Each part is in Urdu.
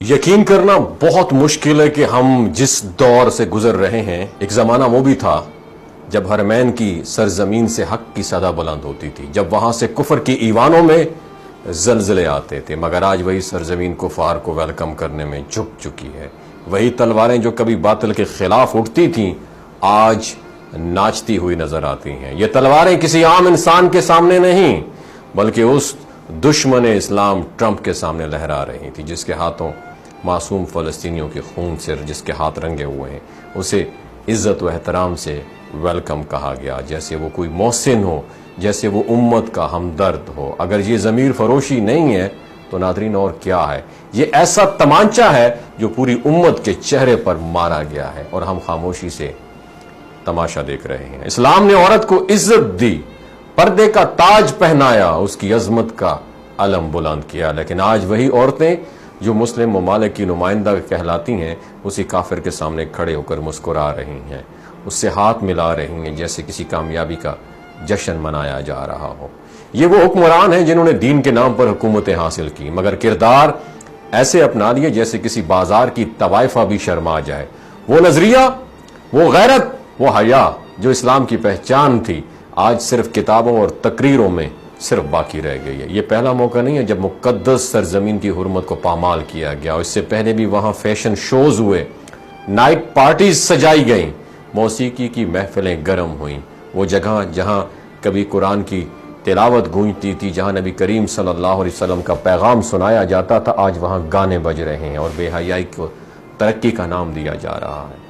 یقین کرنا بہت مشکل ہے کہ ہم جس دور سے گزر رہے ہیں، ایک زمانہ وہ بھی تھا جب حرمین کی سرزمین سے حق کی صدا بلند ہوتی تھی، جب وہاں سے کفر کی ایوانوں میں زلزلے آتے تھے، مگر آج وہی سرزمین کفار کو ویلکم کرنے میں جھک چکی ہے۔ وہی تلواریں جو کبھی باطل کے خلاف اٹھتی تھیں آج ناچتی ہوئی نظر آتی ہیں۔ یہ تلواریں کسی عام انسان کے سامنے نہیں بلکہ اس دشمن اسلام ٹرمپ کے سامنے لہرا رہی تھی، جس کے ہاتھوں معصوم فلسطینیوں کے خون سے جس کے ہاتھ رنگے ہوئے ہیں، اسے عزت و احترام سے ویلکم کہا گیا، جیسے وہ کوئی محسن ہو، جیسے وہ امت کا ہمدرد ہو۔ اگر یہ ضمیر فروشی نہیں ہے تو ناظرین اور کیا ہے؟ یہ ایسا تمانچہ ہے جو پوری امت کے چہرے پر مارا گیا ہے اور ہم خاموشی سے تماشا دیکھ رہے ہیں۔ اسلام نے عورت کو عزت دی، پردے کا تاج پہنایا، اس کی عظمت کا علم بلند کیا، لیکن آج وہی عورتیں جو مسلم ممالک کی نمائندہ کہلاتی ہیں اسی کافر کے سامنے کھڑے ہو کر مسکرا رہی ہیں، اس سے ہاتھ ملا رہی ہیں جیسے کسی کامیابی کا جشن منایا جا رہا ہو۔ یہ وہ حکمران ہیں جنہوں نے دین کے نام پر حکومتیں حاصل کی، مگر کردار ایسے اپنا لیے جیسے کسی بازار کی طوائفہ بھی شرما جائے۔ وہ نظریہ، وہ غیرت، وہ حیا جو اسلام کی پہچان تھی آج صرف کتابوں اور تقریروں میں صرف باقی رہ گئی ہے۔ یہ پہلا موقع نہیں ہے جب مقدس سرزمین کی حرمت کو پامال کیا گیا، اور اس سے پہلے بھی وہاں فیشن شوز ہوئے، نائٹ پارٹیز سجائی گئیں، موسیقی کی محفلیں گرم ہوئیں۔ وہ جگہ جہاں کبھی قرآن کی تلاوت گونجتی تھی، جہاں نبی کریم صلی اللہ علیہ وسلم کا پیغام سنایا جاتا تھا، آج وہاں گانے بج رہے ہیں اور بے حیائی کو ترقی کا نام دیا جا رہا ہے۔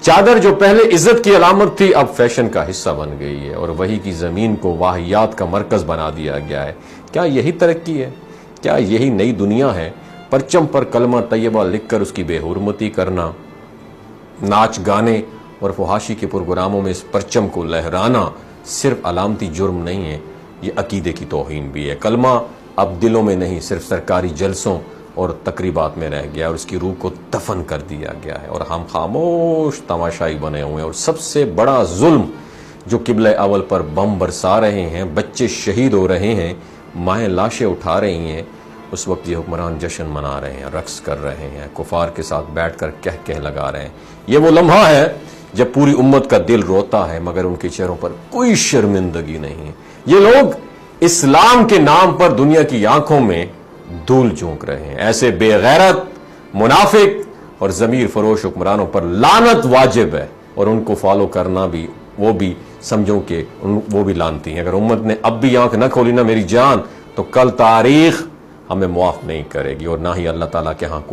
چادر جو پہلے عزت کی علامت تھی اب فیشن کا حصہ بن گئی ہے، اور وہی کی زمین کو واہیات کا مرکز بنا دیا گیا ہے۔ کیا یہی ترقی ہے؟ کیا یہی نئی دنیا ہے؟ پرچم پر کلمہ طیبہ لکھ کر اس کی بے حرمتی کرنا، ناچ گانے اور فحاشی کے پروگراموں میں اس پرچم کو لہرانا صرف علامتی جرم نہیں ہے، یہ عقیدے کی توہین بھی ہے۔ کلمہ اب دلوں میں نہیں صرف سرکاری جلسوں اور تقریبات میں رہ گیا، اور اس کی روح کو دفن کر دیا گیا ہے، اور ہم خاموش تماشائی بنے ہوئے ہیں۔ اور سب سے بڑا ظلم جو قبلہ اول پر بم برسا رہے ہیں، بچے شہید ہو رہے ہیں، مائیں لاشیں اٹھا رہی ہیں، اس وقت یہ حکمران جشن منا رہے ہیں، رقص کر رہے ہیں، کفار کے ساتھ بیٹھ کر کہہ لگا رہے ہیں۔ یہ وہ لمحہ ہے جب پوری امت کا دل روتا ہے مگر ان کے چہروں پر کوئی شرمندگی نہیں ہے۔ یہ لوگ اسلام کے نام پر دنیا کی آنکھوں میں دھول جھونک رہے ہیں۔ ایسے بے غیرت، منافق اور ضمیر فروش حکمرانوں پر لعنت واجب ہے، اور ان کو فالو کرنا بھی، وہ بھی سمجھو کہ وہ بھی لعنتی ہیں۔ اگر امت نے اب بھی آنکھ نہ کھولی نا میری جان، تو کل تاریخ ہمیں معاف نہیں کرے گی، اور نہ ہی اللہ تعالیٰ کے ہاں کوئی